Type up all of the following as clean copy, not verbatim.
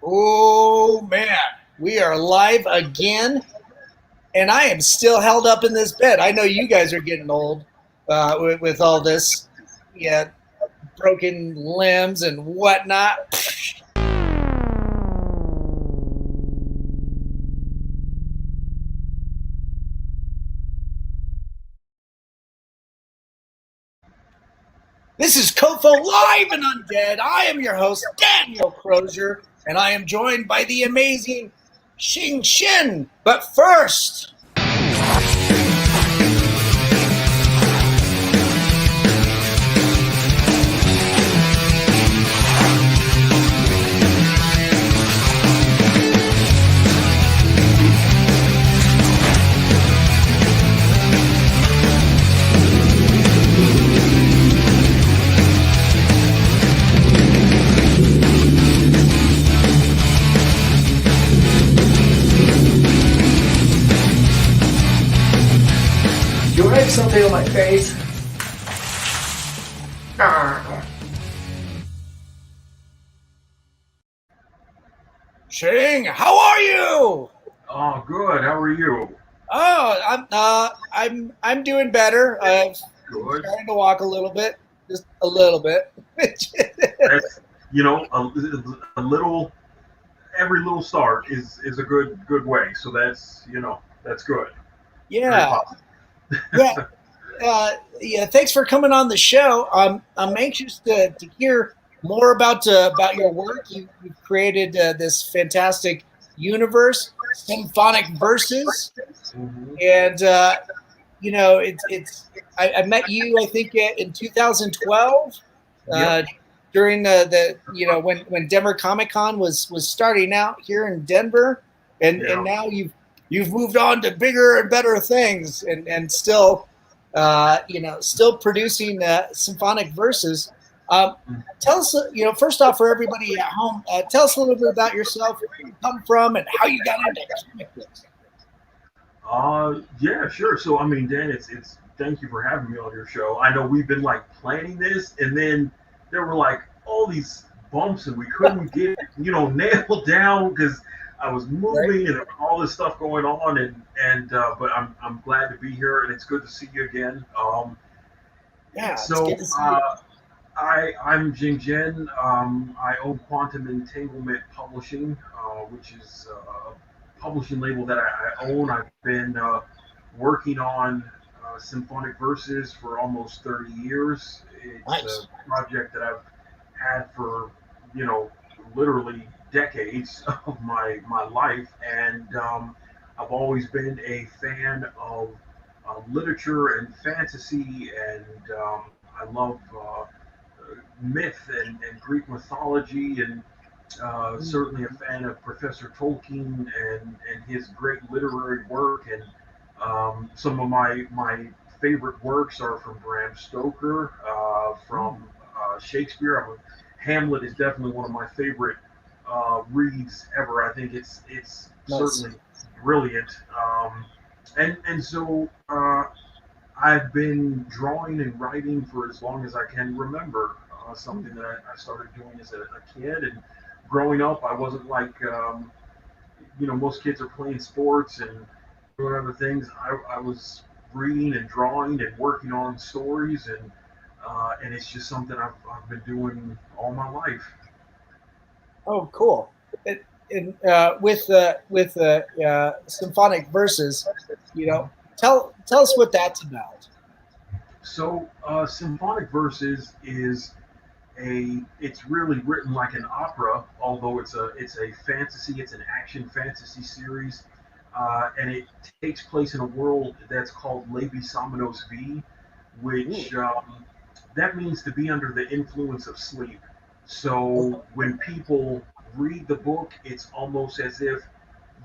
Oh man, we are live again, and I am still held up in this bed. I know you guys are getting old with all this, yeah, broken limbs and whatnot. This is COFOH Live and Undead. I am your host, Daniel Crosier, and I am joined by the amazing Xing Xin. But first, you write something on my face. Xing, how are you? Oh, good. How are you? I'm doing better. I'm Good. starting to walk a little bit, just a little bit. That's, a little. Every little start is a good way. So that's good. Very Yeah, positive. yeah, yeah. Thanks for coming on the show. I'm anxious to hear more about your work. You've created this fantastic universe, Ximphonic Versus, Mhm. and it's I met you I think in 2012 Yep. during the when Denver Comic Con was starting out here in Denver, and Yeah. now you've moved on to bigger and better things, and still still producing Symphonic Verses. Tell us, first off, for everybody at home, tell us a little bit about yourself, where you come from, and how you got into comic books. Yeah, sure. So, I mean, Dan, it's thank you for having me on your show. I know we've been like planning this, and then there were like all these bumps, and we couldn't get nailed down because I was Right? moving and all this stuff going on, and but I'm glad to be here, and it's good to see you again. Yeah, it's good So to see you. I'm Xing Xin. I own Quantum Entanglement Publishing, which is a publishing label that I own. I've been working on Symphonic Verses for almost 30 years. It's a Nice. project that I've had for, you know, literally decades of my life. And I've always been a fan of literature and fantasy, and I love myth and Greek mythology, and certainly a fan of Professor Tolkien and his great literary work. And some of my favorite works are from Bram Stoker, from Shakespeare. Hamlet is definitely one of my favorite reads ever. I think it's Nice. certainly brilliant. And so I've been drawing and writing for as long as I can remember. Something that I started doing as a kid, and growing up, I wasn't like most kids are playing sports and doing other things. I was reading and drawing and working on stories, and it's just something I've been doing all my life. Oh, cool. And with symphonic verses, tell us what that's about. So symphonic verses is it's really written like an opera, although it's a fantasy, it's an action fantasy series, and it takes place in a world that's called Levi Samanos V, Ooh. which that means to be under the influence of sleep. So when people read the book, it's almost as if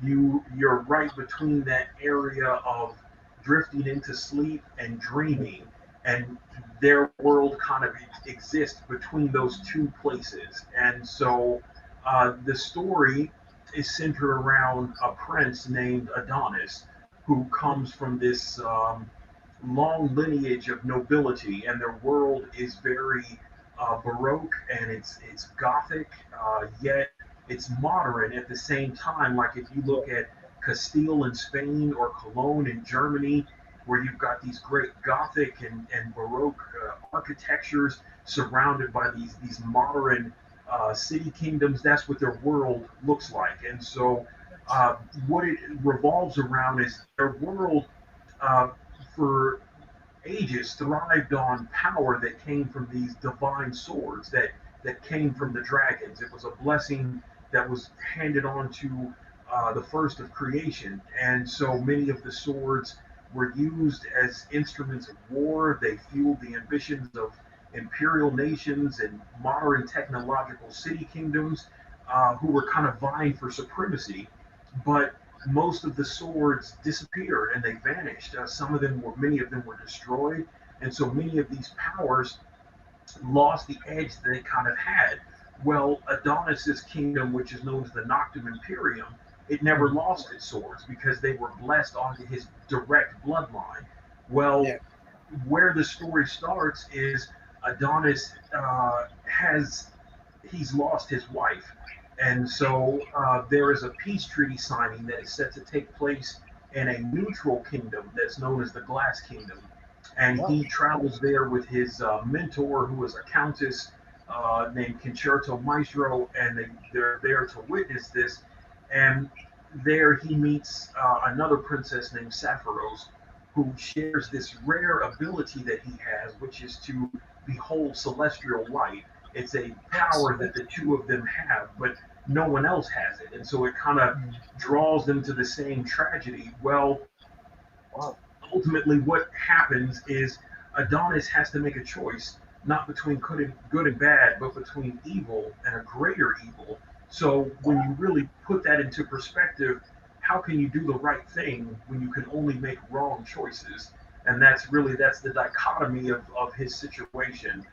you're right between that area of drifting into sleep and dreaming, and their world kind of exists between those two places. And so the story is centered around a prince named Adonis, who comes from this long lineage of nobility, and their world is very baroque, and it's gothic, yet it's modern at the same time. Like if you look at Castile in Spain or Cologne in Germany, where you've got these great Gothic and Baroque architectures surrounded by these modern city kingdoms. That's what their world looks like. And so, what it revolves around is their world uh, for ages thrived on power that came from these divine swords that came from the dragons. It was a blessing that was handed on to the first of creation, and so many of the swords were used as instruments of war. They fueled the ambitions of imperial nations and modern technological city kingdoms who were kind of vying for supremacy. But most of the swords disappeared and they vanished. Some of them were, many of them were destroyed, and so many of these powers lost the edge that they kind of had. Well, Adonis's kingdom, which is known as the Noctum Imperium, it never lost its swords because they were blessed onto his direct bloodline. Well, where the story starts is Adonis has he's lost his wife, and so there is a peace treaty signing that is set to take place in a neutral kingdom that's known as the Glass Kingdom, and he travels there with his mentor, who is a countess named Concerto Maestro, and they're there to witness this. And there he meets another princess named Sapphirose, who shares this rare ability that he has, which is to behold celestial light. It's a power that the two of them have, but no one else has it. And so it kind of draws them to the same tragedy. Well, ultimately, what happens is Adonis has to make a choice, not between good and bad, but between evil and a greater evil. So when you really put that into perspective, how can you do the right thing when you can only make wrong choices? And that's the dichotomy of his situation.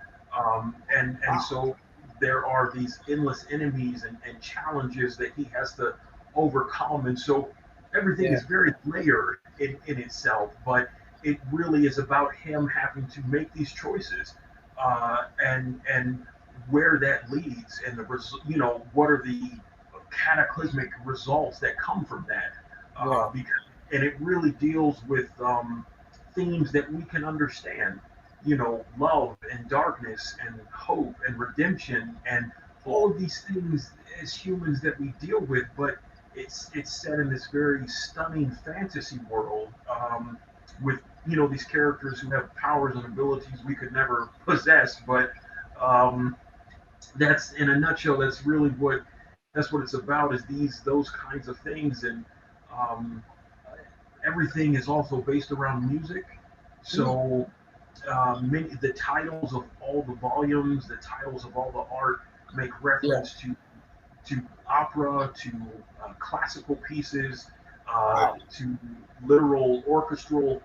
And so there are these endless enemies and challenges that he has to overcome. And so everything is very layered in itself, but it really is about him having to make these choices, and where that leads, and what are the cataclysmic results that come from that. Because and it really deals with themes that we can understand. Love and darkness and hope and redemption and all of these things as humans that we deal with, but it's set in this very stunning fantasy world, with these characters who have powers and abilities we could never possess. But that's in a nutshell. That's what it's about. Is those kinds of things, and um, everything is also based around music. So the titles of all the volumes, the titles of all the art make reference to opera, to classical pieces, to literal orchestral,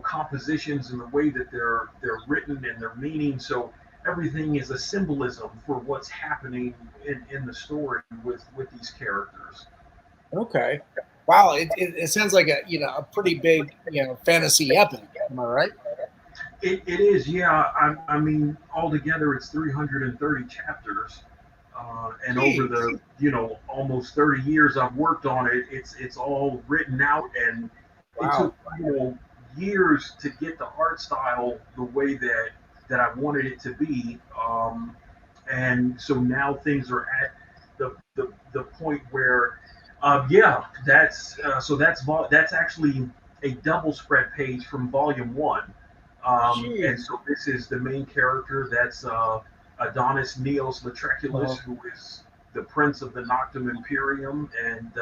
compositions, and the way that they're written and their meaning. So everything is a symbolism for what's happening in the story with these characters. Okay. Wow. It sounds like a pretty big fantasy epic. Am I right? It is, yeah. I mean, altogether it's 330 chapters, and over the almost 30 years I've worked on it, it's all written out, and it took years to get the art style the way that I wanted it to be, and so now things are at the point where, that's actually a double spread page from volume one. And so this is the main character. That's Adonis Neos Latreculus, who is the prince of the Noctum Imperium, and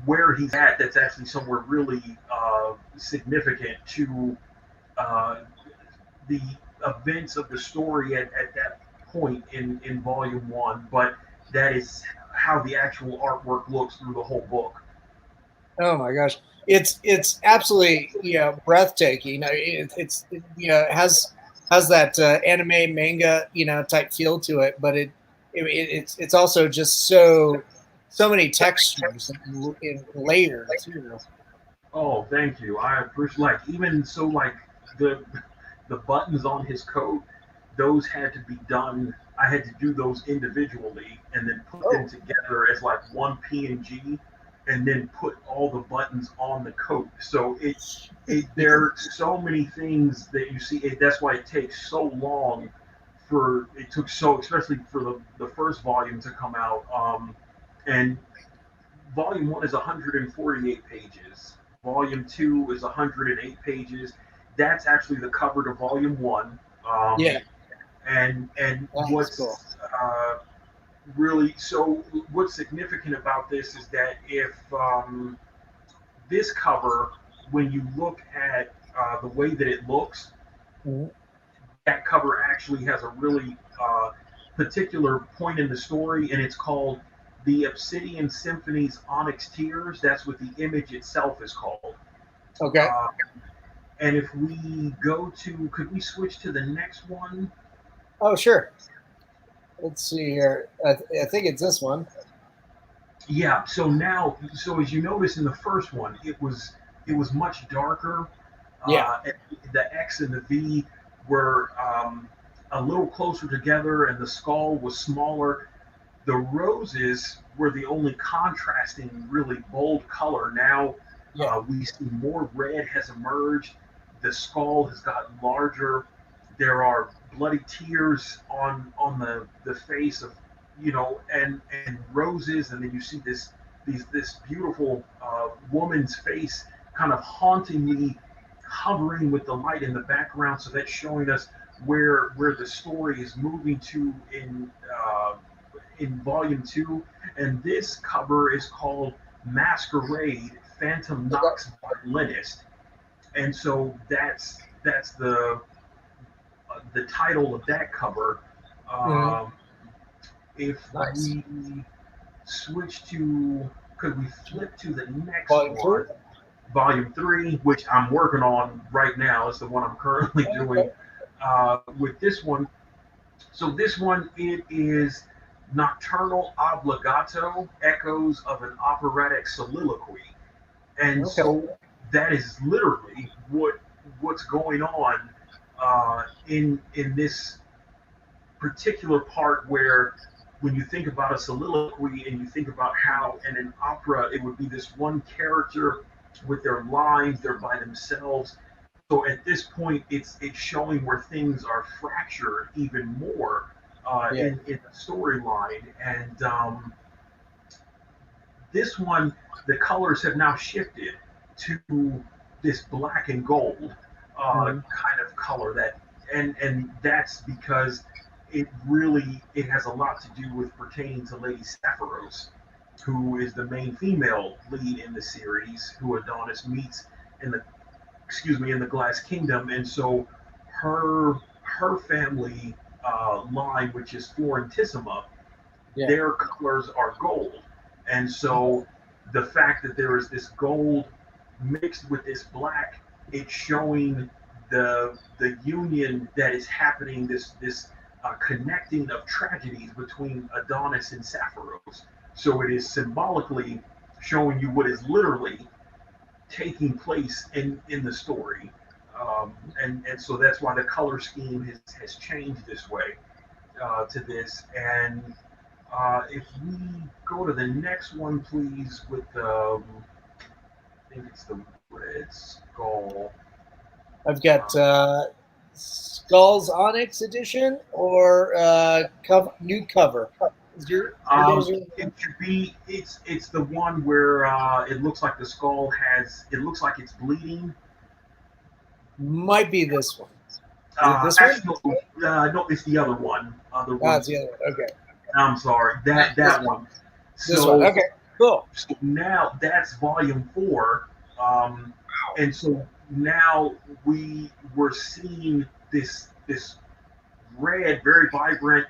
where he's at, that's actually somewhere really significant to the events of the story at that point in volume one. But that is how the actual artwork looks through the whole book. Oh my gosh, it's absolutely breathtaking. It has that anime manga type feel to it, but it's also just so many textures and layers. Oh, thank you. I appreciate, even so, the buttons on his coat, those had to be done I had to do those individually and then put them together as like one PNG, and then put all the buttons on the coat. So there are so many things that you see. That's why it takes so long. Especially for the first volume to come out. And volume 1 is 148 pages. Volume 2 is 108 pages. That's actually the cover to volume 1. Yeah. And what's cool. what's significant about this is that if this cover, when you look at the way that it looks, that cover actually has a really particular point in the story, and it's called the Obsidian Symphony's Onyx Tears. That's what the image itself is called. Okay. And if we go to, could we switch to the next one? Oh, sure. Let's see here. I think it's this one. Yeah. So as you notice in the first one, it was much darker. Yeah. The X and the V were a little closer together, and the skull was smaller. The roses were the only contrasting, really bold color. Now we see more red has emerged. The skull has gotten larger. There are bloody tears on the face of, and roses, and then you see this beautiful woman's face kind of hauntingly hovering with the light in the background. So that's showing us where the story is moving to in volume 2. And this cover is called Masquerade, Phantom Knox Violinist. And so that's the title of that cover. If we switch to, could we flip to the next one? Volume 3, which I'm working on right now, is the one I'm currently doing with this one. So this one, it is Nocturnal Obligato, Echoes of an Operatic Soliloquy. And so that is literally what's going on in this particular part, where when you think about a soliloquy and you think about how in an opera it would be this one character with their lines, they're by themselves. So at this point, it's showing where things are fractured even more in the storyline. And this one, the colors have now shifted to this black and gold kind of color, and that's because it has a lot to do with pertaining to Lady Sapphirose, who is the main female lead in the series, who Adonis meets in the Glass Kingdom. And so her family line, which is Florentissima, their colors are gold. And so the fact that there is this gold mixed with this black, it's showing the union that is happening, this connecting of tragedies between Adonis and Sapphirose. So it is symbolically showing you what is literally taking place in the story. And so that's why the color scheme has changed this way to this. And if we go to the next one, please, with I think it's the Red Skull. I've got Skull's Onyx edition or new cover. It should be. It's the one where it looks like the skull it looks like it's bleeding. Might be this one. This one? No, it's the other one. It's the other one. Okay. I'm sorry. That one. This one. Okay. Cool. So now that's volume 4, and so now we're seeing this red, very vibrant.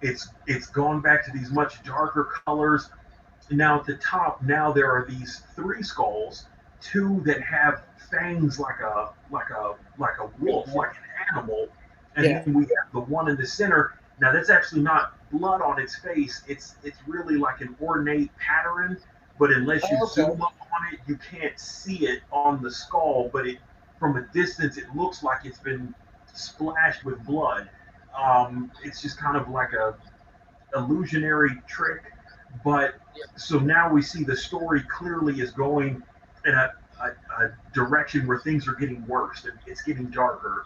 It's gone back to these much darker colors. Now at the top, now there are these 3 skulls, 2 that have fangs like a wolf, like an animal, and then we have the one in the center. Now that's actually not blood on its face. It's really like an ornate pattern, but unless you zoom up on it, you can't see it on the skull. But from a distance, it looks like it's been splashed with blood. It's just kind of like a illusionary trick. But so now we see the story clearly is going in a direction where things are getting worse and it's getting darker.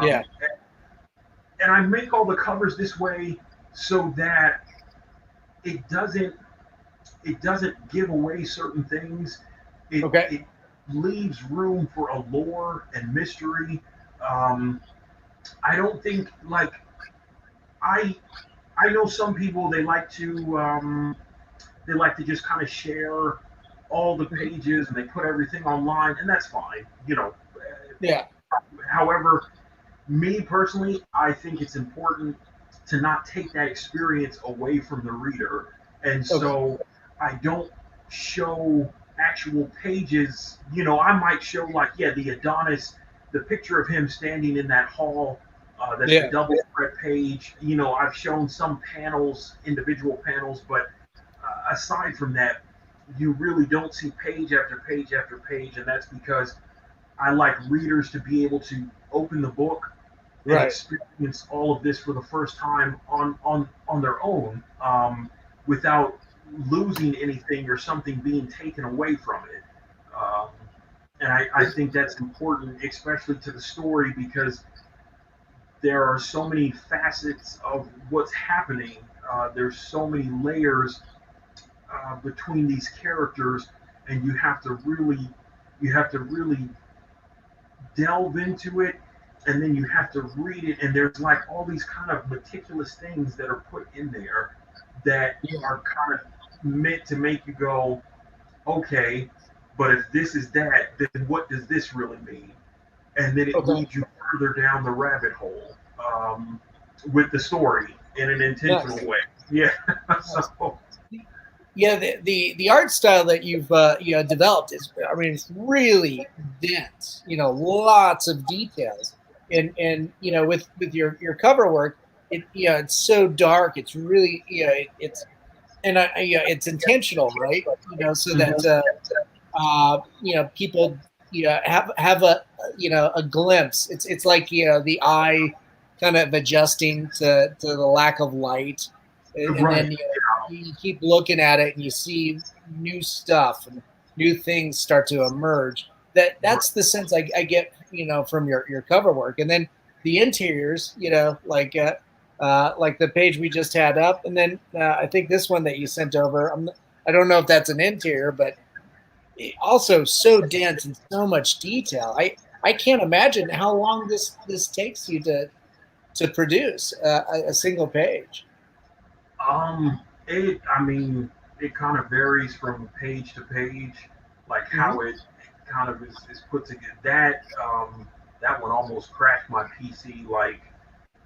Yeah. And I make all the covers this way so that it doesn't give away certain things. It leaves room for a lore and mystery. I don't think like I I know some people they like to just kind of share all the pages and they put everything online, and that's fine, you know. Yeah. However, me personally, I think it's important to not take that experience away from the reader, and so I don't show actual pages. You know, I might show like the Adonis, the picture of him standing in that hall. That's the double spread page. You know, I've shown some panels, individual panels, but aside from that, you really don't see page after page after page, and that's because I like readers to be able to open the book and experience all of this for the first time on their own, without losing anything or something being taken away from it. Um, and I think that's important, especially to the story, because there are so many facets of what's happening. There's so many layers between these characters, and you have to really delve into it, and then you have to read it, and there's like all these kind of meticulous things that are put in there that are kind of meant to make you go, okay, but if this is that, then what does this really mean? And then it leads you further down the rabbit hole, with the story in an intentional way. Yeah. So. Yeah, the art style that you've developed is, I mean, it's really dense. You know, lots of details, and with your cover work, it's so dark. It's really it's it's intentional, right? You know, so that people have a glimpse. It's like the eye kind of adjusting to the lack of light, and then you keep looking at it and you see new stuff and new things start to emerge. That's the sense I get from your cover work. And then the interiors, like the page we just had up, and then I think this one that you sent over, I don't know if that's an interior, but also so dense and so much detail. I can't imagine how long this takes you to produce a single page. I mean, it kind of varies from page to page, like how it kind of is put together. That one almost crashed my PC. Like,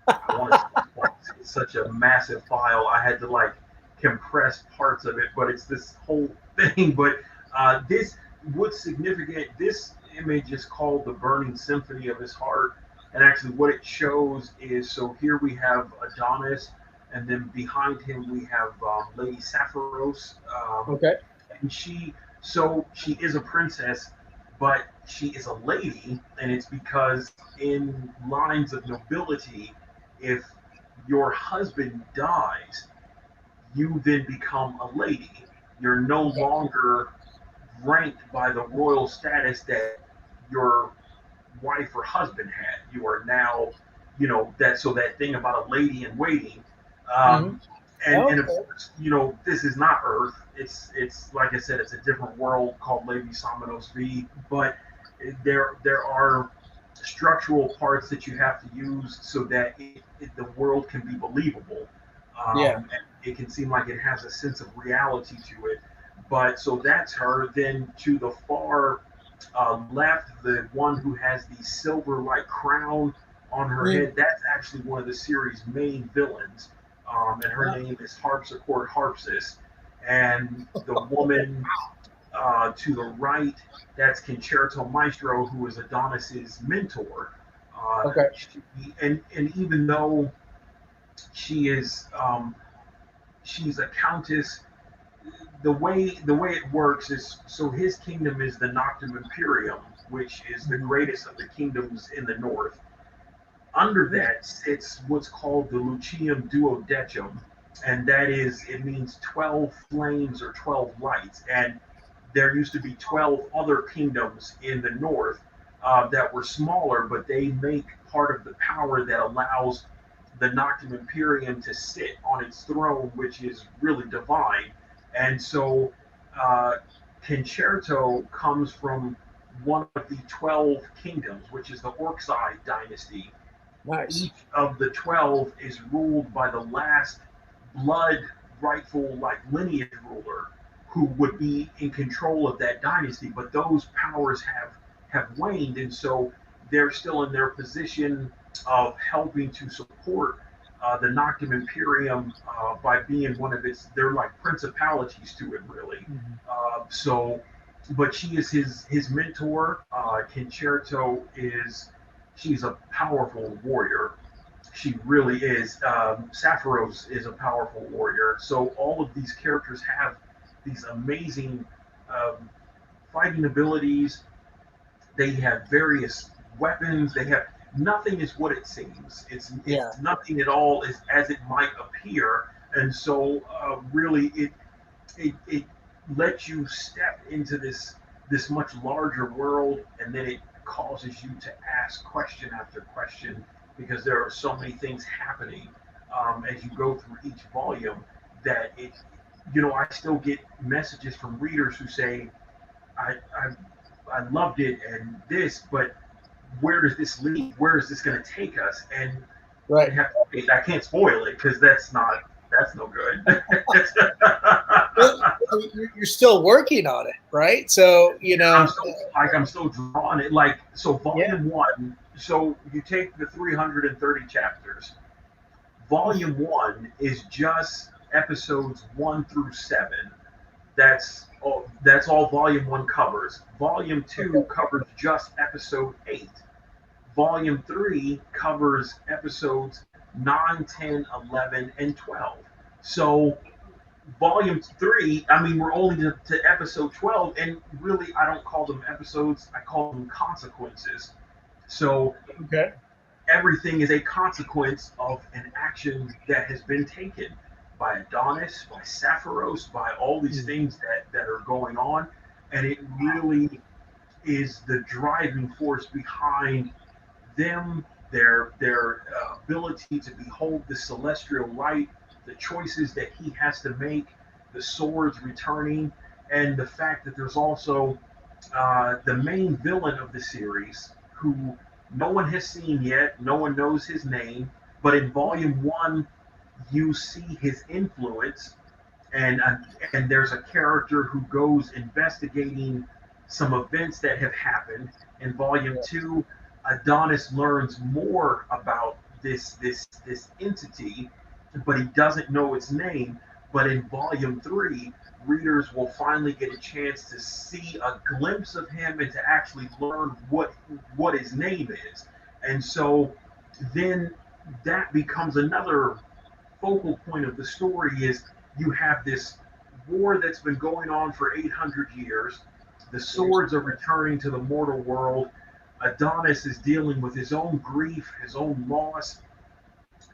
I want to say it's such a massive file. I had to like compress parts of it, but it's this whole thing. But what's significant, this image is called the Burning Symphony of His Heart. And actually what it shows is, so here we have Adonis, and then behind him we have Lady Sapphirose. And she is a princess, but she is a lady, and it's because in lines of nobility, if your husband dies, you then become a lady. You're no longer ranked by the royal status that your wife or husband had. You are now, that thing about a lady in waiting. And of course, this is not Earth. It's like I said, it's a different world called Lady Samanos V. But there are structural parts that you have to use so that the world can be believable. And it can seem like it has a sense of reality to it. But so that's her. Then to the far left, the one who has the silver-like crown on her head, that's actually one of the series' main villains. And her name is Harpsichord Harpsis. And the woman to the right, that's Concerto Maestro, who is Adonis's mentor. And even though she is she's a countess, the way it works is, so his kingdom is the Noctum Imperium, which is the greatest of the kingdoms in the north. Under that sits what's called the Lucium Duodecim, and that is, it means 12 flames or 12 lights. And there used to be 12 other kingdoms in the north that were smaller, but they make part of the power that allows the Noctum Imperium to sit on its throne, which is really divine. And so Concerto comes from one of the 12 kingdoms, which is the Orcsai dynasty. Nice. Each of the 12 is ruled by the last blood rightful like lineage ruler who would be in control of that dynasty, but those powers have waned, and so they're still in their position of helping to support the Noctum Imperium by being one of its, they're like principalities to it, really. So, but she is his mentor. Concerto she's a powerful warrior. She really is. Sapphirose is a powerful warrior. So all of these characters have these amazing fighting abilities. They have various weapons. They have nothing is what it seems. It's nothing at all is as it might appear. And so really it lets you step into this much larger world, and then it causes you to ask question after question, because there are so many things happening as you go through each volume that I still get messages from readers who say, I loved it and this, but where does this lead? Where is this going to take us? And right. I can't spoil it because that's no good. You're still working on it, right? So I'm still drawing it. Like, so volume one. So you take the 330 chapters. Volume one is just episodes 1 through 7. That's all volume one covers. Volume 2 covers just episode 8. Volume 3 covers episodes 9, 10, 11, and 12. So volume 3, I mean, we're only to episode 12, and really I don't call them episodes, I call them consequences. So everything is a consequence of an action that has been taken by Adonis, by Sapphirose, by all these things that are going on. And it really is the driving force behind them, their ability to behold the celestial light, the choices that he has to make, the swords returning, and the fact that there's also the main villain of the series, who no one has seen yet, no one knows his name, but in volume 1 you see his influence, and there's a character who goes investigating some events that have happened. In volume 2, Adonis learns more about this entity, but he doesn't know its name. But in volume 3, readers will finally get a chance to see a glimpse of him and to actually learn what his name is. And so then that becomes another focal point of the story. Is you have this war that's been going on for 800 years. The swords are returning to the mortal world. Adonis is dealing with his own grief, his own loss.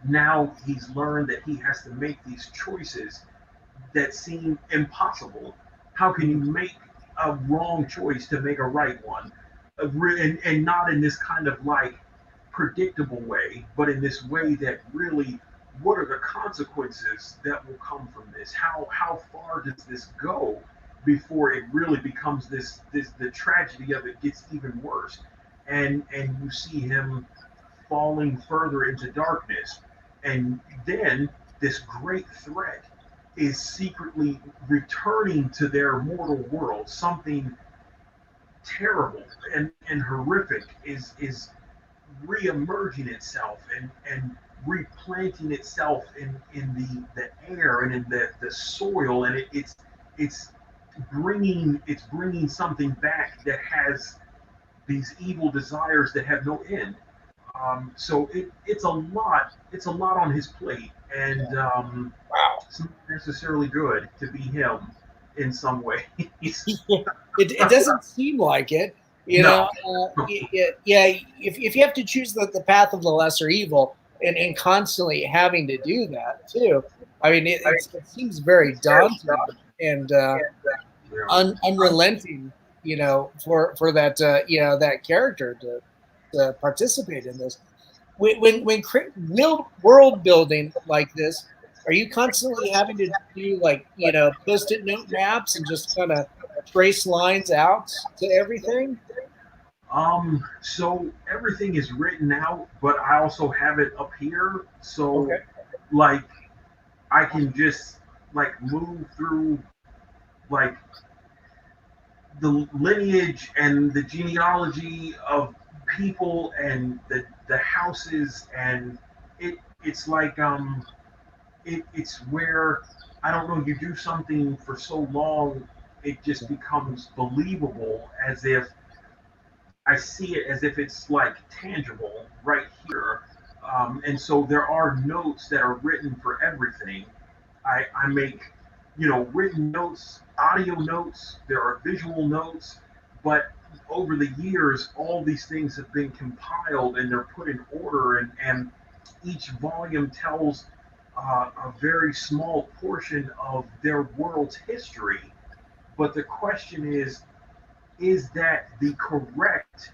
Now he's learned that he has to make these choices that seem impossible. How can you make a wrong choice to make a right one? And not in this kind of like predictable way, but in this way that really, what are the consequences that will come from this? How far does this go before it really becomes this the tragedy of it gets even worse? And you see him falling further into darkness, and then this great threat is secretly returning to their mortal world. Something terrible and horrific is re-emerging itself and replanting itself in the air and in the soil, and it's bringing something back that has these evil desires that have no end. So it's a lot on his plate, and it's not necessarily good to be him in some ways. It doesn't seem like it. You No. know, yeah. If you have to choose the path of the lesser evil, and constantly having to do that too, I mean, it seems very daunting and Yeah. unrelenting. You know, for that that character to participate in this. When world building like this, are you constantly having to do like post-it note maps and just kind of trace lines out to everything? So everything is written out, but I also have it up here. Okay. So, like, I can just like move through like the lineage and the genealogy of people and the houses, and it's like it's where I don't know, you do something for so long, it just becomes believable, as if I see it as if it's like tangible right here. And so there are notes that are written for everything. I make, written notes, audio notes, there are visual notes, but over the years, all these things have been compiled and they're put in order, and each volume tells a very small portion of their world's history. But the question is that the correct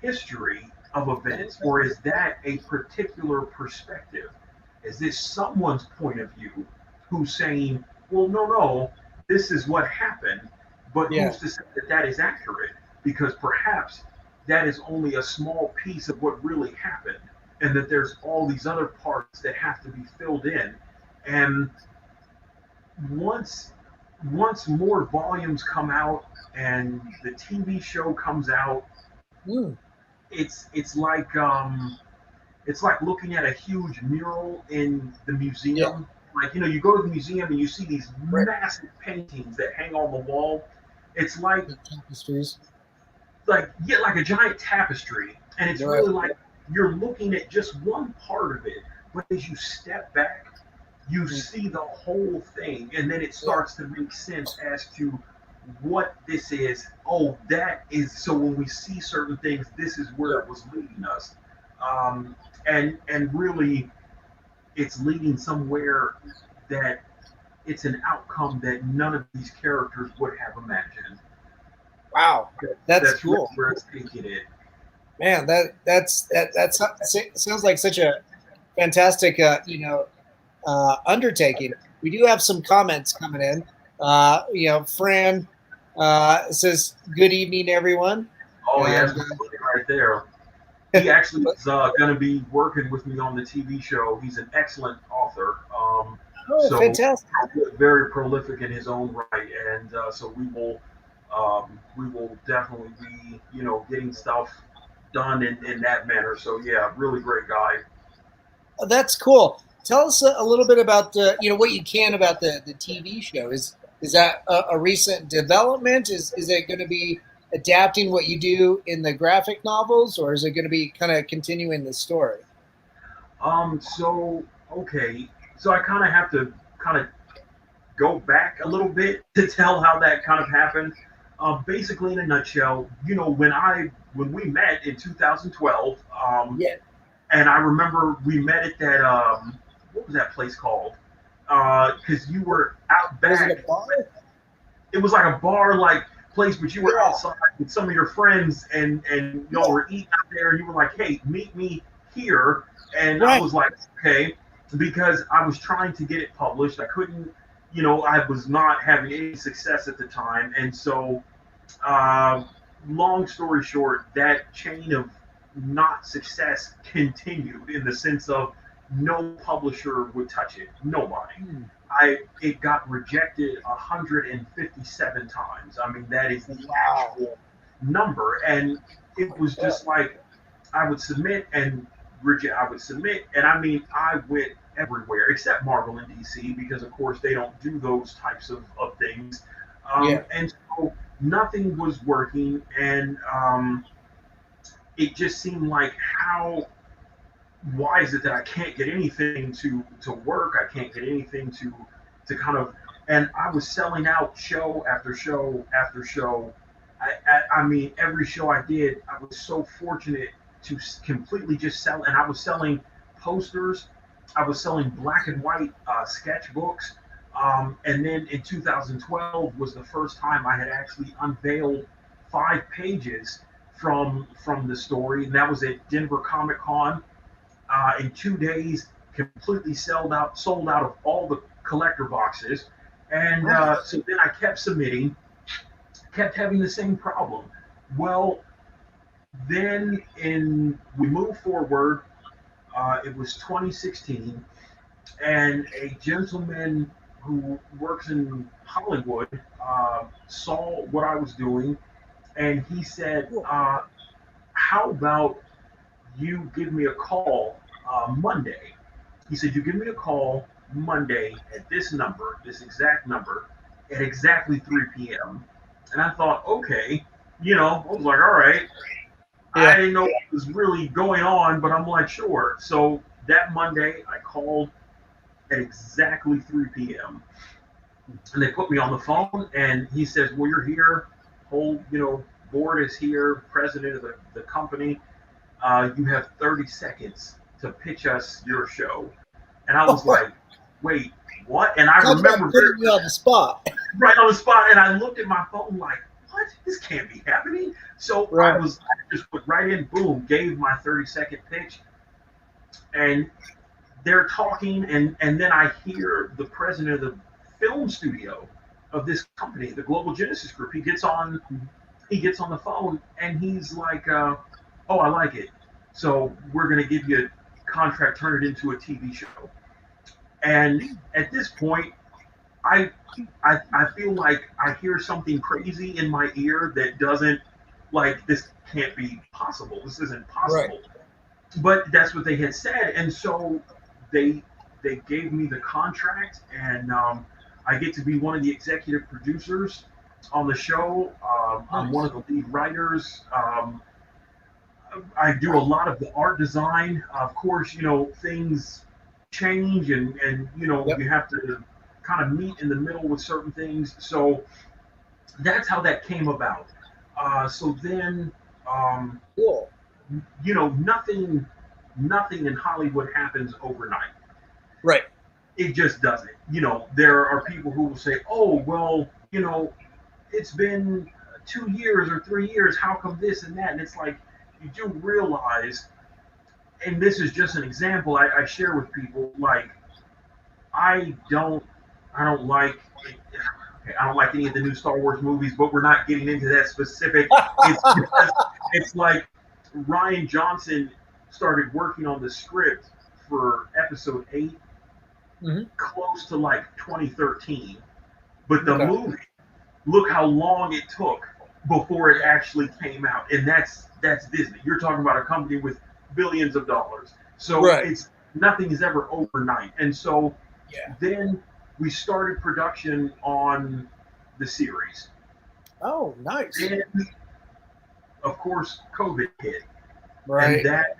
history of events, or is that a particular perspective? Is this someone's point of view who's saying, well, no, this is what happened, but Yeah. who's to say that that is accurate? Because perhaps that is only a small piece of what really happened, and that there's all these other parts that have to be filled in. And once more volumes come out and the TV show comes out, Mm. it's it's like looking at a huge mural in the Yeah. museum. Like, you go to the museum and you see these Right. massive paintings that hang on the wall. It's like The tapestries. yeah, like a giant tapestry, and it's Right. really like you're looking at just one part of it, but as you step back, you Mm. see the whole thing, and then it Yeah. starts to make sense as to what this is. Oh, that is so. When we see certain things, this is where Yeah. it was leading us, and really, it's leading somewhere that it's an outcome that none of these characters would have imagined. Wow. That's That's really cool. where it's taking it. Man, that sounds like such a fantastic undertaking. We do have some comments coming in. Fran says, "Good evening, everyone." Oh, yeah, And that's right there. He actually is going to be working with me on the TV show. He's an excellent author. oh, So fantastic! very prolific in his own right, and so we will definitely be getting stuff done in that manner. So yeah, really great guy. That's cool. Tell us a little bit about what you can about the TV show. Is that a recent development? Is it going to be adapting what you do in the graphic novels, or is it going to be kind of continuing the story? So okay, so I kind of have to kind of go back a little bit to tell how that kind of happened. Basically, in a nutshell, when we met in 2012, Yeah, and I remember we met at that what was that place called? Because you were out was it back. a bar? It was like a bar like place, but you were Yeah, outside with some of your friends, and y'all yeah, were eating out there, and you were like, "Hey, meet me here," and I right. was like, "Okay," because I was trying to get it published. I couldn't, I was not having any success at the time, and so uh, long story short, that chain of not success continued in the sense of no publisher would touch it. Nobody. Hmm. It got rejected 157 times. I mean, that is the Wow. actual number, and it was Yeah. just like I would submit and reject. I would submit, and I mean, I went everywhere except Marvel and DC because, of course, they don't do those types of things. Yeah. And so nothing was working, and it just seemed like why is it that I can't get anything to work? I can't get anything to kind of, and I was selling out show after show after show. I mean, every show I did, I was so fortunate to completely just sell, and I was selling posters, I was selling black and white sketchbooks, and then in 2012 was the first time I had actually unveiled 5 pages from the story, and that was at Denver Comic Con. In 2 days, completely sold out of all the collector boxes, and so then I kept submitting, kept having the same problem. Well, then we moved forward. It was 2016, and a gentleman who works in Hollywood saw what I was doing, and he said, "How about you give me a call Monday?" He said, "You give me a call Monday at this number, this exact number, at exactly 3 p.m." And I thought, okay, I was like, all right. Yeah. I didn't know what was really going on, but I'm like, sure. So that Monday, I called at exactly 3 p.m. And they put me on the phone, and he says, well, you're here. Whole, board is here, president of the company. You have 30 seconds to pitch us your show. And I was like, wait, what? And I remember putting you on the spot. Right on the spot. And I looked at my phone like, what? This can't be happening. So I just put right in, boom, gave my 30-second pitch. And they're talking, and then I hear the president of the film studio of this company, the Global Genesis Group. He gets on the phone, and he's like, oh, I like it. So we're going to give you a contract, turn it into a TV show. And at this point, I feel like I hear something crazy in my ear that doesn't, like, this can't be possible. This isn't possible. Right. But that's what they had said. And so they gave me the contract, and I get to be one of the executive producers on the show. I'm one of the lead writers. I do a lot of the art design. Of course, things change, and you have to kind of meet in the middle with certain things. So that's how that came about. So then, cool. Nothing in Hollywood happens overnight. Right. It just doesn't. There are people who will say, oh, well, it's been 2 years or 3 years. How come this and that? And it's like, you do realize, and this is just an example I share with people, like, I don't like any of the new Star Wars movies, but we're not getting into that specific. It's like Rian Johnson started working on the script for episode 8 close to like 2013. But the movie, look how long it took before it actually came out. And that's Disney. You're talking about a company with billions of dollars. So nothing is ever overnight. And so then we started production on the series. Oh, nice. And of course, COVID hit. Right. And that,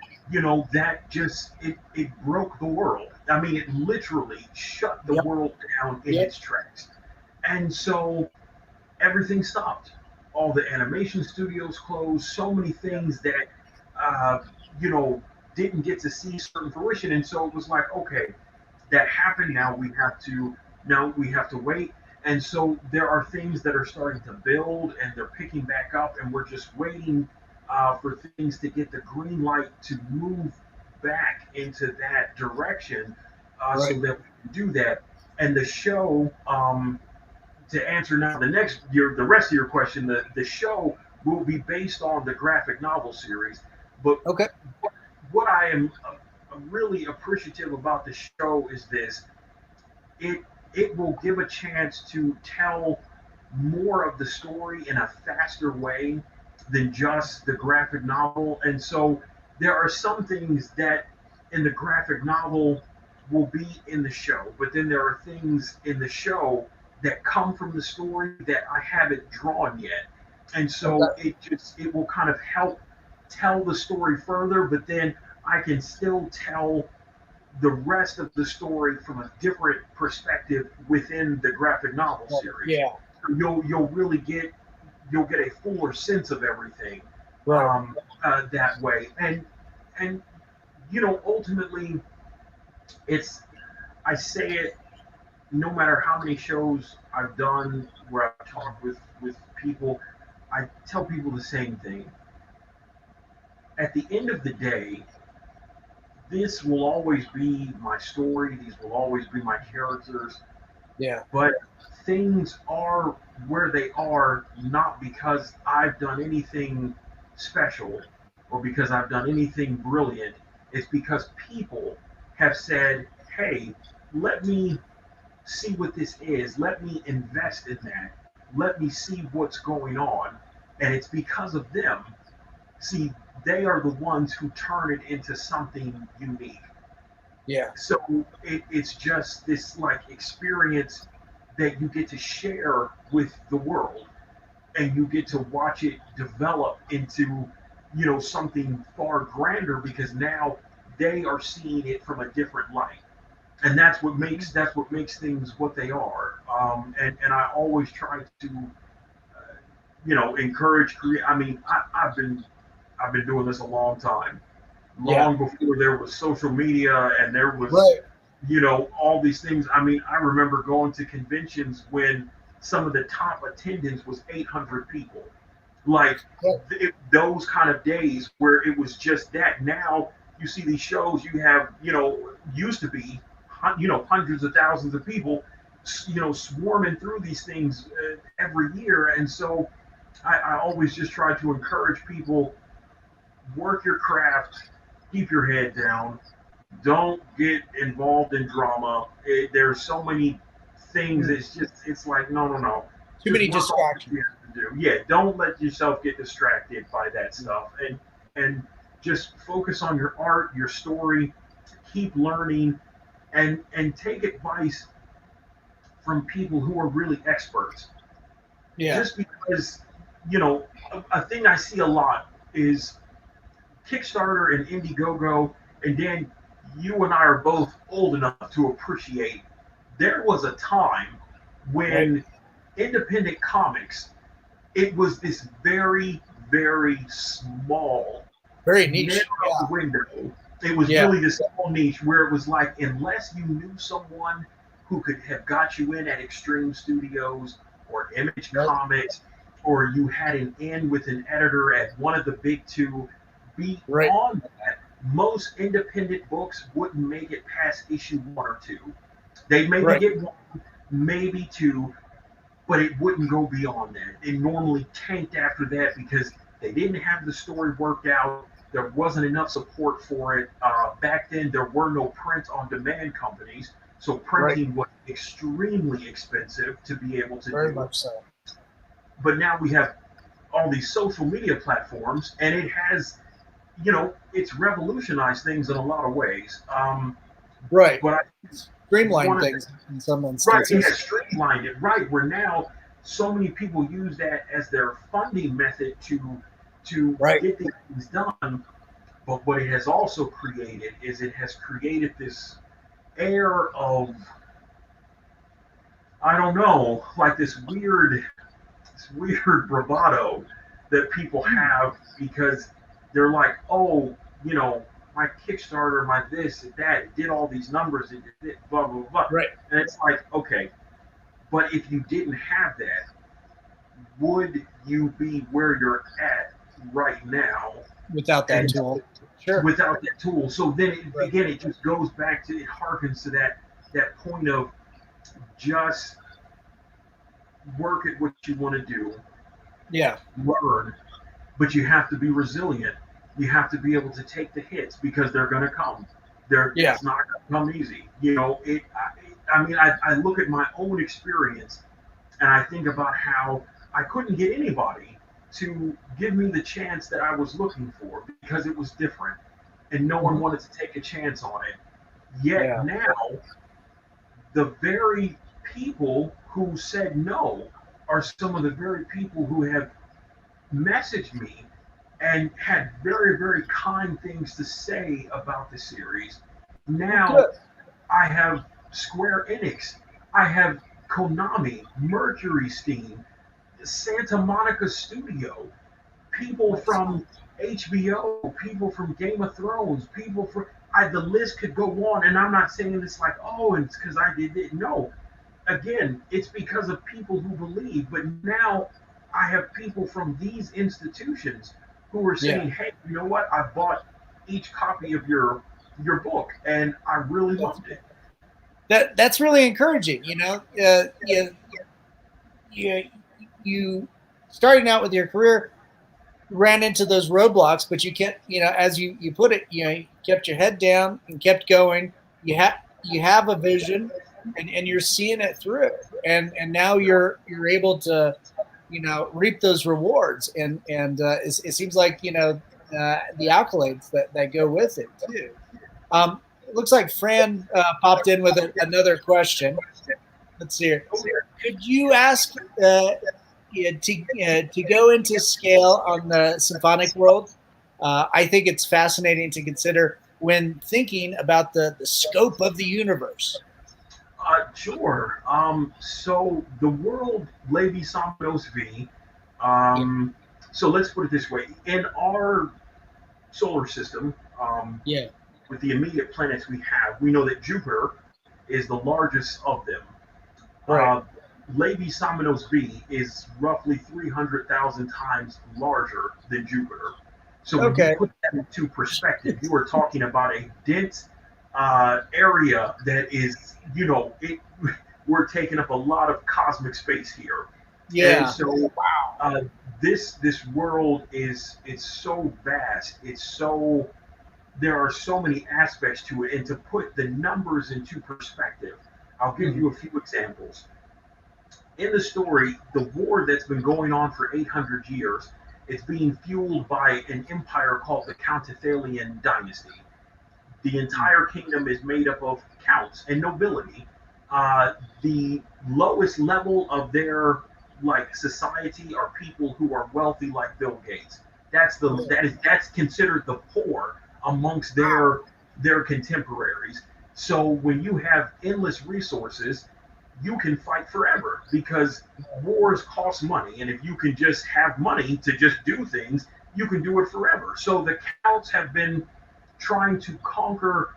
that just, it broke the world. I mean, it literally shut the world down in its tracks. And so everything stopped. All the animation studios closed, so many things that, didn't get to see certain fruition. And so it was like, okay, that happened. Now we have to wait. And so there are things that are starting to build, and they're picking back up, and we're just waiting for things to get the green light to move back into that direction, so that we can do that. And the show, to answer now the rest of your question, the show will be based on the graphic novel series. But what I am really appreciative about the show is this: it will give a chance to tell more of the story in a faster way than just the graphic novel. And so there are some things that in the graphic novel will be in the show, but then there are things in the show that come from the story that I haven't drawn yet. And so it will kind of help tell the story further, but then I can still tell the rest of the story from a different perspective within the graphic novel series. Yeah. So you'll really get you'll get a fuller sense of everything Right. that way. And ultimately, it's I say it no matter how many shows I've done where I've talked with people, I tell people the same thing. At the end of the day, this will always be my story. These will always be my characters. Yeah. But things are where they are not because I've done anything special or because I've done anything brilliant. It's because people have said, hey, let me see what this is. Let me invest in that. Let me see what's going on. And it's because of them. See, they are the ones who turn it into something unique. Yeah. So it's just this like experience that you get to share with the world, and you get to watch it develop into something far grander because now they are seeing it from a different light, and that's what makes things what they are. And I always try to encourage create. I mean, I've been doing this a long time, Yeah. long before there was social media and there was Right. all these things. I mean, I remember going to conventions when some of the top attendance was 800 people. Like Yeah. those kind of days where it was just that. Now you see these shows, you have, used to be, hundreds of thousands of people, swarming through these things every year. And so I always just try to encourage people, work your craft, keep your head down, don't get involved in drama. There's so many things. It's like no, no, no. Too Just many work on what distractions. you have to do. Yeah, don't let yourself get distracted by that stuff, and just focus on your art, your story. Keep learning, and take advice from people who are really experts. Yeah. Just because a thing I see a lot is Kickstarter and Indiegogo, and Dan, you and I are both old enough to appreciate there was a time Right. when independent comics, it was this very, very small, Very niche. narrow Yeah. window. It was Yeah. really this small niche where it was like, unless you knew someone who could have got you in at Extreme Studios or Image Right. Comics, or you had an in with an editor at one of the big two, Right. beyond that, most independent books wouldn't make it past issue 1 or 2. They maybe Right. get one, maybe two, but it wouldn't go beyond that. It normally tanked after that because they didn't have the story worked out. There wasn't enough support for it. Back then, there were no print on demand companies, so Right. printing was extremely expensive to be able to Very do. much so. But now we have all these social media platforms, and it has, it's revolutionized things in a lot of ways. Right. But I Streamline one of the things in some Right, it instances. has streamlined it. Right, where now so many people use that as their funding method to Right. get these things done. But what it has also created is it has created this air of, I don't know, like this weird bravado that people have because they're like, oh, my Kickstarter, my this, and that, it did all these numbers, it did blah blah blah, Right. and it's like, okay, but if you didn't have that, would you be where you're at right now? Without that And tool. Sure. without that tool, so then Right. again, it just goes back to, it harkens to that point of just work at what you want to do, Yeah. learn, but you have to be resilient. You have to be able to take the hits because they're going to come. Yeah. It's not going to come easy. I look at my own experience and I think about how I couldn't get anybody to give me the chance that I was looking for because it was different and no one Mhm. wanted to take a chance on it. Yet Yeah. now, the very people who said no are some of the very people who have messaged me and had very, very kind things to say about the series. Well, Now good. I have Square Enix, I have Konami, Mercury Steam, Santa Monica Studio, people from HBO, people from Game of Thrones, people from the list could go on. And I'm not saying it's like, oh, it's because I did it. No, again, it's because of people who believe. But now I have people from these institutions who are saying, hey, you know what? I bought each copy of your book and I really loved it. That's really encouraging. You starting out with your career ran into those roadblocks, but you can't, as you put it, you kept your head down and kept going. You have a vision, and you're seeing it through, and now you're able to, reap those rewards, and it seems like the accolades that go with it too. It looks like Fran popped in with another question. Let's see here. Could you ask to go into scale on the symphonic world? I think it's fascinating to consider when thinking about the scope of the universe. Sure. So the world Levi Samanos V. So let's put it this way: in our solar system, with the immediate planets we have, we know that Jupiter is the largest of them. Right. Levi Samanos V is roughly 300,000 times larger than Jupiter. So when you put that into perspective, you are talking about a dense area that is, we're taking up a lot of cosmic space here. Yeah. And so this world it's so vast. There are so many aspects to it, and to put the numbers into perspective, I'll give you a few examples. In the story, the war that's been going on for 800 years, it's being fueled by an empire called the Countathalian dynasty. The entire kingdom is made up of counts and nobility. The lowest level of their society are people who are wealthy, like Bill Gates. That's considered the poor amongst their contemporaries. So when you have endless resources, you can fight forever because wars cost money, and if you can just have money to just do things, you can do it forever. So the counts have been trying to conquer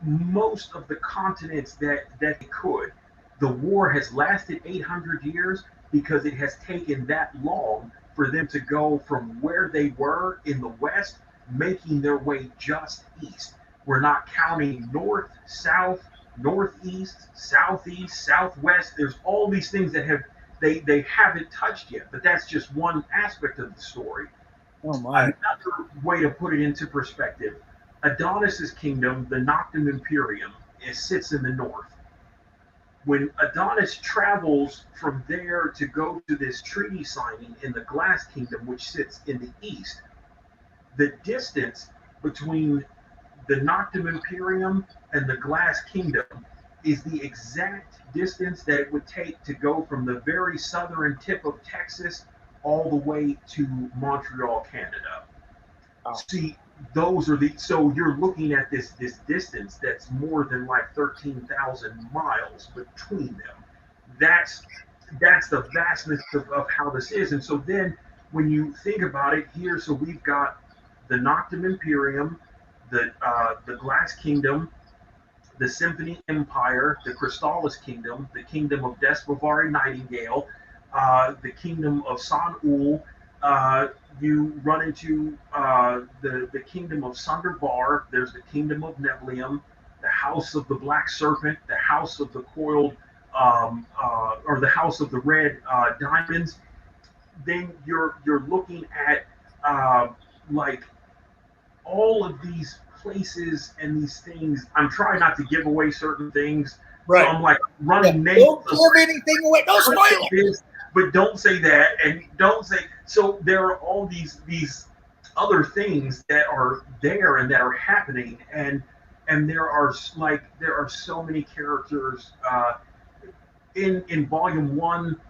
most of the continents that they could. The war has lasted 800 years because it has taken that long for them to go from where they were in the west, making their way just east. We're not counting north, south, northeast, southeast, southwest. There's all these things that they haven't touched yet, but that's just one aspect of the story. Oh my! Another way to put it into perspective: Adonis's kingdom, the Noctum Imperium, sits in the north. When Adonis travels from there to go to this treaty signing in the Glass Kingdom, which sits in the east, the distance between the Noctum Imperium and the Glass Kingdom is the exact distance that it would take to go from the very southern tip of Texas all the way to Montreal, Canada. Oh. See, so you're looking at this distance that's more than 13,000 miles between them. That's the vastness of how this is. And so then when you think about it here, so we've got the Noctum Imperium, the Glass Kingdom, the Symphony Empire, the Crystallis Kingdom, the Kingdom of Despavari Nightingale, the Kingdom of San-Ul. You run into the Kingdom of Sunderbar. There's the Kingdom of Neblium, the House of the Black Serpent, the House of the Coiled, or the House of the Red Diamonds. Then you're looking at all of these places and these things. I'm trying not to give away certain things. Right. So I'm running names. Don't give anything away. Don't spoil it. But don't say that, and don't say. So there are all these other things that are there and that are happening, and there are so many characters in volume 1.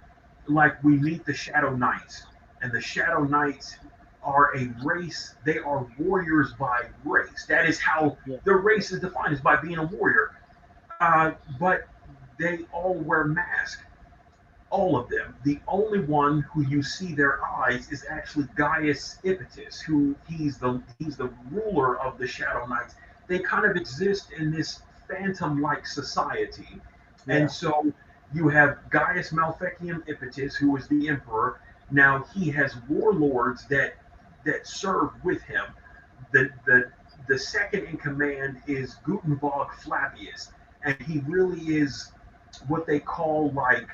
We meet the Shadow Knights, and the Shadow Knights are a race. They are warriors by race. That is how their race is defined, is by being a warrior. But they all wear masks. all of them. The only one who you see their eyes is actually Gaius Ippitus, who he's the ruler of the Shadow Knights. They kind of exist in this phantom-like society, and so you have Gaius Malfecium Ippitus, who is the emperor. Now he has warlords that serve with him. The second in command is Gutenberg Flavius, and he really is what they call like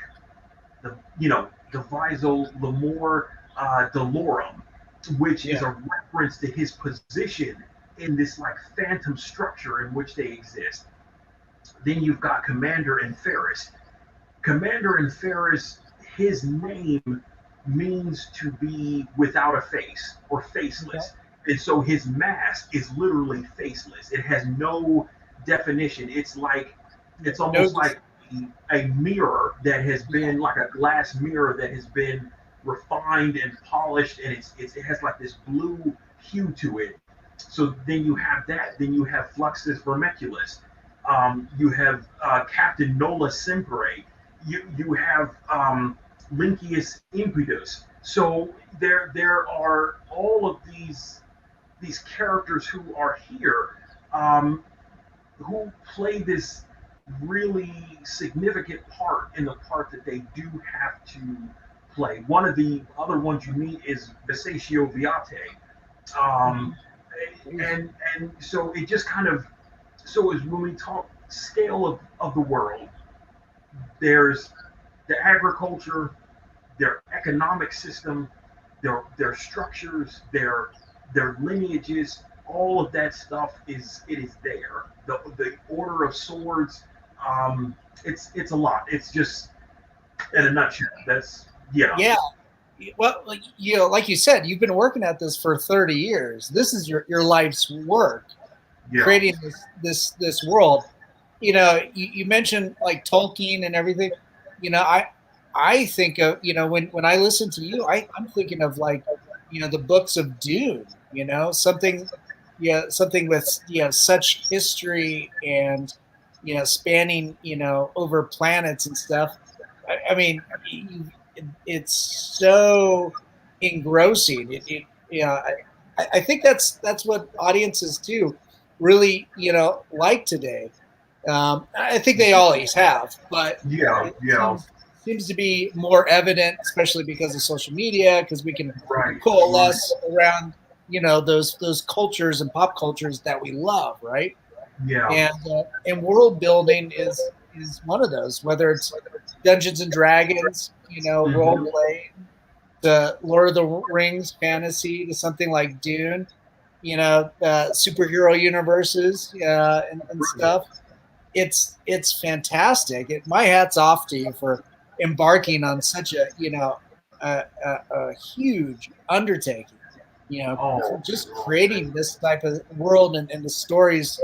the Viso Lemur Dolorum, which is a reference to his position in this like phantom structure in which they exist. Then you've got Commander Inferus. Commander Inferus, his name means to be without a face or faceless. And so his mask is literally faceless. It has no definition. It's almost like a mirror that has been like a glass mirror that has been refined and polished, and it has like this blue hue to it. So then you have that. Then you have Fluxus Vermiculus. You have Captain Nola Sempre. You have Lynceus Impedus. So there are all of these characters who are here, who play this really significant part in the part that they do have to play. One of the other ones you meet is Vesatio Viate. And so it just kind of, so as when we talk scale of the world, there's the agriculture, their economic system, their structures, their lineages, all of that stuff is there. The order of swords, it's a lot. It's just in a nutshell. That's yeah. Well, like you said, you've been working at this for 30 years. This is your life's work, creating this world. You mentioned like Tolkien and everything. I think of, when I listen to you, I'm thinking of like, the books of Dune, something with, such history and, spanning, over planets and stuff. I mean, it's so engrossing. I think that's what audiences do really, like today. I think they always have, but seems to be more evident, especially because of social media, because we can coalesce around, those cultures and pop cultures that we love, right? Yeah. And world building is one of those, whether it's Dungeons and Dragons, role playing, to Lord of the Rings fantasy, to something like Dune, superhero universes and stuff. It's fantastic. My hat's off to you for embarking on such a a huge undertaking. Just creating this type of world and the stories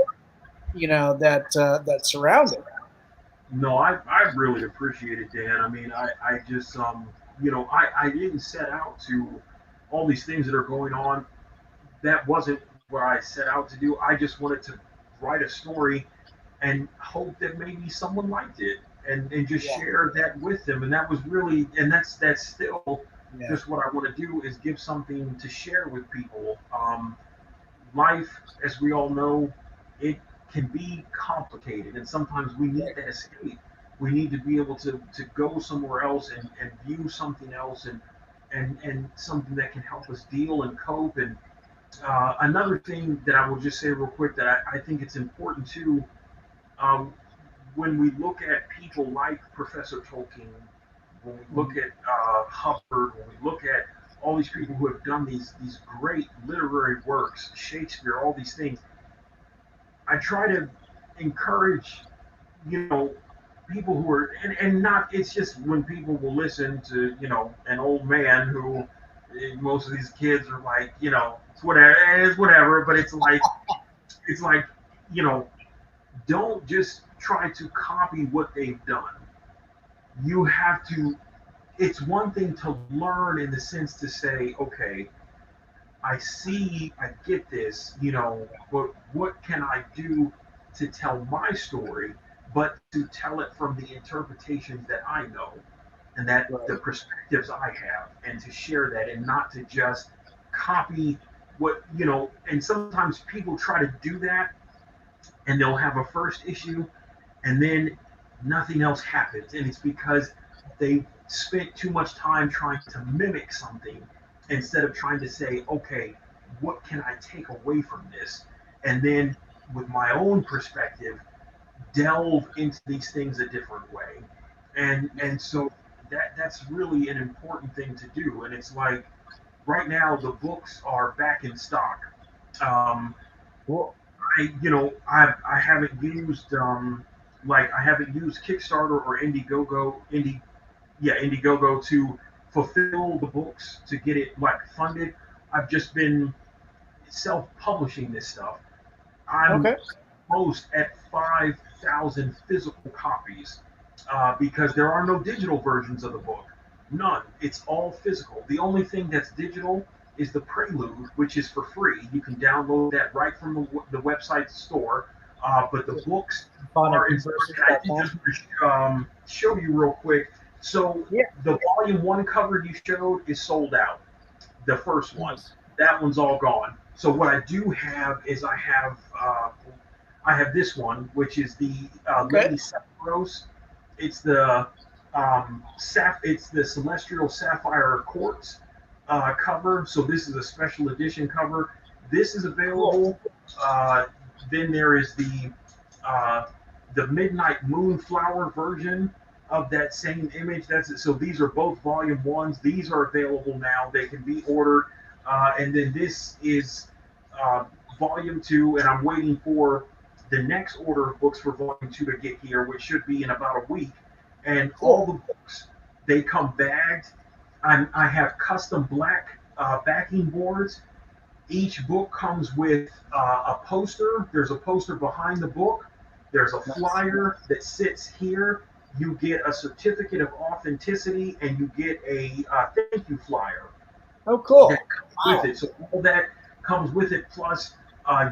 that surround it. No, I really appreciate it, Dan. I mean, I just I didn't set out to all these things that are going on. That wasn't what I set out to do. I just wanted to write a story and hope that maybe someone liked it and just share that with them. And that was really, and that's still just what I want to do, is give something to share with people. Life, as we all know, it can be complicated, and sometimes we need to escape. We need to be able to go somewhere else and view something else and something that can help us deal and cope. And another thing that I will just say real quick that I think it's important too, when we look at people like Professor Tolkien, when we look at Hubbard, when we look at all these people who have done these great literary works, Shakespeare, all these things, I try to encourage, people who are, and not, it's just when people will listen to, an old man who, most of these kids are like, it's whatever, but it's like, don't just try to copy what they've done. You have to, it's one thing to learn in the sense to say, okay, I get this, but what can I do to tell my story, but to tell it from the interpretations that I know? and that Right. the perspectives I have, and to share that, and not to just copy what, and sometimes people try to do that, and they'll have a first issue, and then nothing else happens, and it's because they spent too much time trying to mimic something instead of trying to say, okay, what can I take away from this, and then with my own perspective delve into these things a different way. And so that's really an important thing to do. And it's like right now the books are back in stock. um, Cool. I haven't used I haven't used Kickstarter or Indiegogo to fulfill the books to get it like funded. I've just been self-publishing this stuff. I'm Okay. almost at 5,000 physical copies because there are no digital versions of the book. None. It's all physical. The only thing that's digital is the Prelude, which is for free. You can download that right from the website store. But the books are in. I can just show you real quick. So Yeah. the volume one cover you showed is sold out. The first one, Nice. that one's all gone. So what I do have is I have this one, which is the Lady Sapphire. It's the it's the Celestial Sapphire Quartz cover. So this is a special edition cover. This is available. Then there is the Midnight Moonflower version of that same image. That's it. So these are both volume ones. These are available now. They can be ordered. And then this is volume two, and I'm waiting for the next order of books for volume two to get here, which should be in about a week. And all the books, they come bagged. I have custom black backing boards. Each book comes with a poster. There's a poster behind the book. There's a flyer that sits here. You get a certificate of authenticity, and you get a thank you flyer. Oh, cool. That comes with it. So all that comes with it. Plus,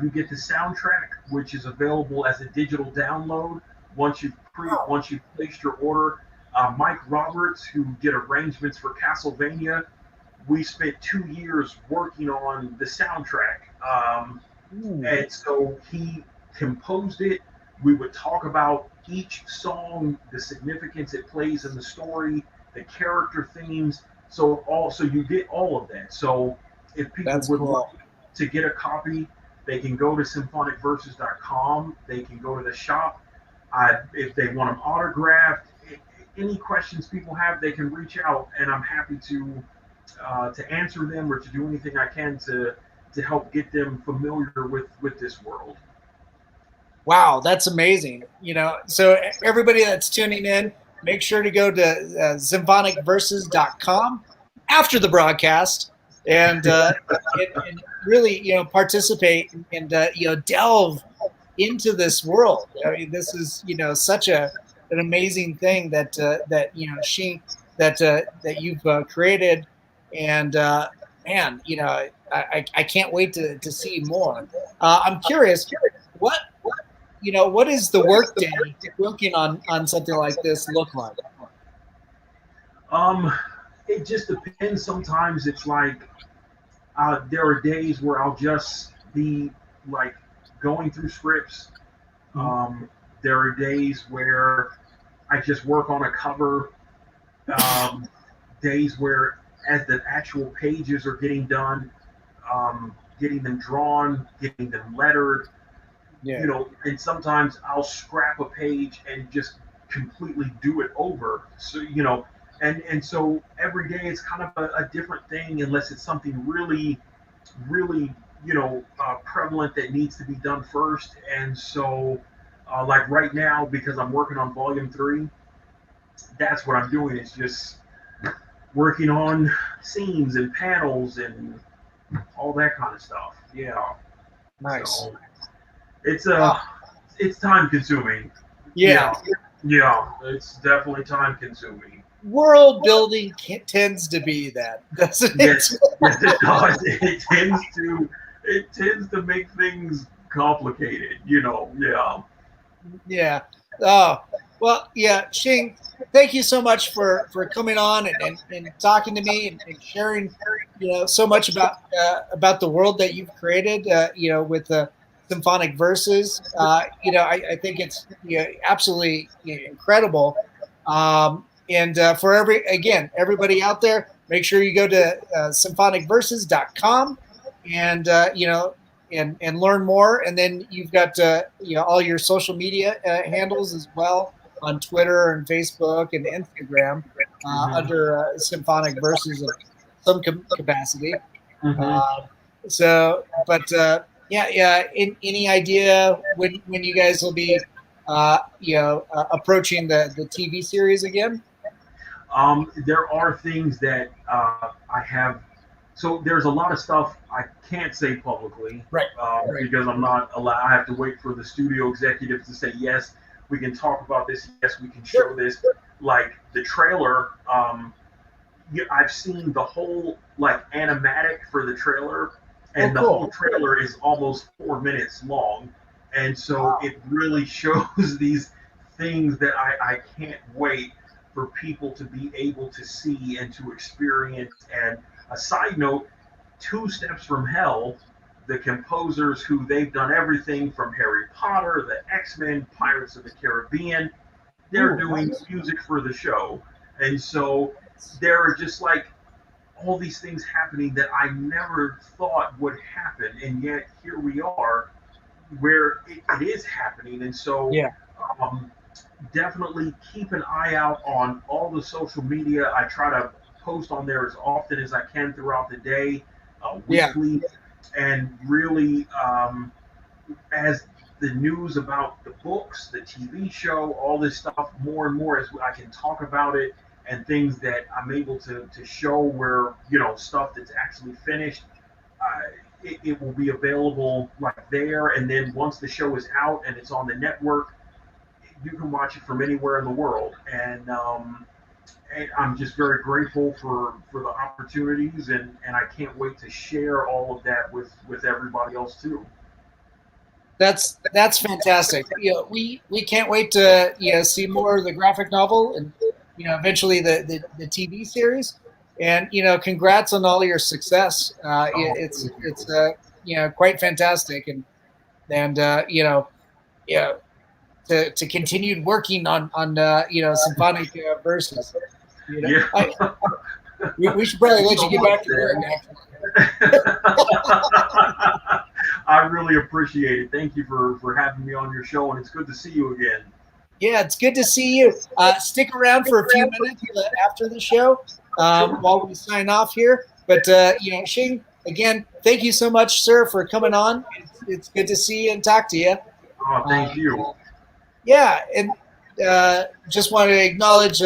you get the soundtrack, which is available as a digital download once you've placed your order. Mike Roberts, who did arrangements for Castlevania, we spent 2 years working on the soundtrack, and so he composed it. We would talk about each song, the significance it plays in the story, the character themes. So you get all of that. So if people like to get a copy, they can go to symphonicversus.com. They can go to the shop. If they want them autographed, any questions people have, they can reach out, and I'm happy to answer them or to do anything I can to help get them familiar with this world. Wow, that's amazing. So everybody that's tuning in, make sure to go to Ximphonic after the broadcast and really, participate and, delve into this world. I mean, this is, such an amazing thing that Xing, that you've created. And man, I can't wait to see more. I'm curious, what is the work day working on something like this look like? It just depends. Sometimes it's like there are days where I'll just be like going through scripts. There are days where I just work on a cover. Days where, as the actual pages are getting done, getting them drawn, getting them lettered. And sometimes I'll scrap a page and just completely do it over. So, and so every day it's kind of a different thing, unless it's something really, really, prevalent that needs to be done first. And so, like right now, because I'm working on volume 3, that's what I'm doing. It's just working on scenes and panels and all that kind of stuff. Yeah. Nice. So, it's time consuming. Yeah, it's definitely time consuming. World building tends to be that, doesn't it? Yes, it does. It tends to make things complicated. Yeah. Yeah. Oh, Well, yeah, Xing, thank you so much for coming on and talking to me and sharing, so much about the world that you've created, with the Symphonic Versus. I think it's absolutely incredible. And for everybody out there, make sure you go to symphonicversus.com and and learn more. And then you've got all your social media handles as well on Twitter and Facebook and Instagram under Symphonic Versus of some capacity. Any idea when you guys will be, approaching the TV series again? There are things that I have. So there's a lot of stuff I can't say publicly, right. Because I'm not allowed. I have to wait for the studio executives to say yes. We can talk about this. Yes, we can show this. Like the trailer, I've seen the whole animatic for the trailer, and the whole trailer is almost 4 minutes long, and so it really shows these things that I can't wait for people to be able to see and to experience. And a side note, Two Steps from Hell, the composers who they've done everything from Harry Potter, the X-Men, Pirates of the Caribbean, they're doing music for the show. And so there are just all these things happening that I never thought would happen. And yet here we are where it is happening. And so definitely keep an eye out on all the social media. I try to post on there as often as I can throughout the day, weekly. And really, as the news about the books, the TV show, all this stuff, more and more as I can talk about it, and things that I'm able to show where, stuff that's actually finished, it will be available there. And then once the show is out and it's on the network, you can watch it from anywhere in the world. And I'm just very grateful for the opportunities, and I can't wait to share all of that with everybody else too. That's fantastic. We can't wait to see more of the graphic novel and eventually the TV series. And congrats on all your success. It's quite fantastic, and to continue working on Symphonic Versus. We should probably let you get back to work. I really appreciate it. Thank you for having me on your show, and it's good to see you again. Yeah, it's good to see you. Stick around for a few minutes after the show while we sign off here. But Xing, again, thank you so much, sir, for coming on. It's good to see you and talk to you. Oh, thank you. Yeah, and just want to acknowledge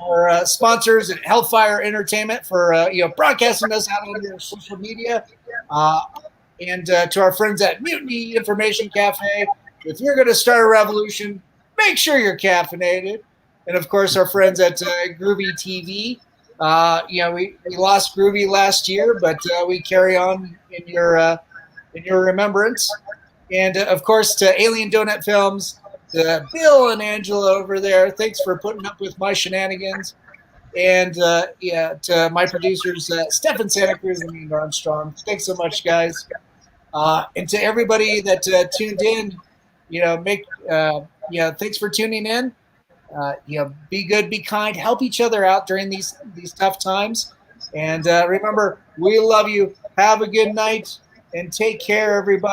our sponsors at Hellfire Entertainment for broadcasting us out on their social media, and to our friends at Mutiny Information Cafe. If you're going to start a revolution, make sure you're caffeinated. And of course, our friends at Groovy TV. We lost Groovy last year, but we carry on in your remembrance. And of course, to Alien Donut Films. To Bill and Angela over there, thanks for putting up with my shenanigans. And to my producers, Stefan Santa Cruz and Ian Armstrong. Thanks so much, guys. And to everybody that tuned in, thanks for tuning in. Be good, be kind, help each other out during these tough times. And remember, we love you. Have a good night and take care, everybody.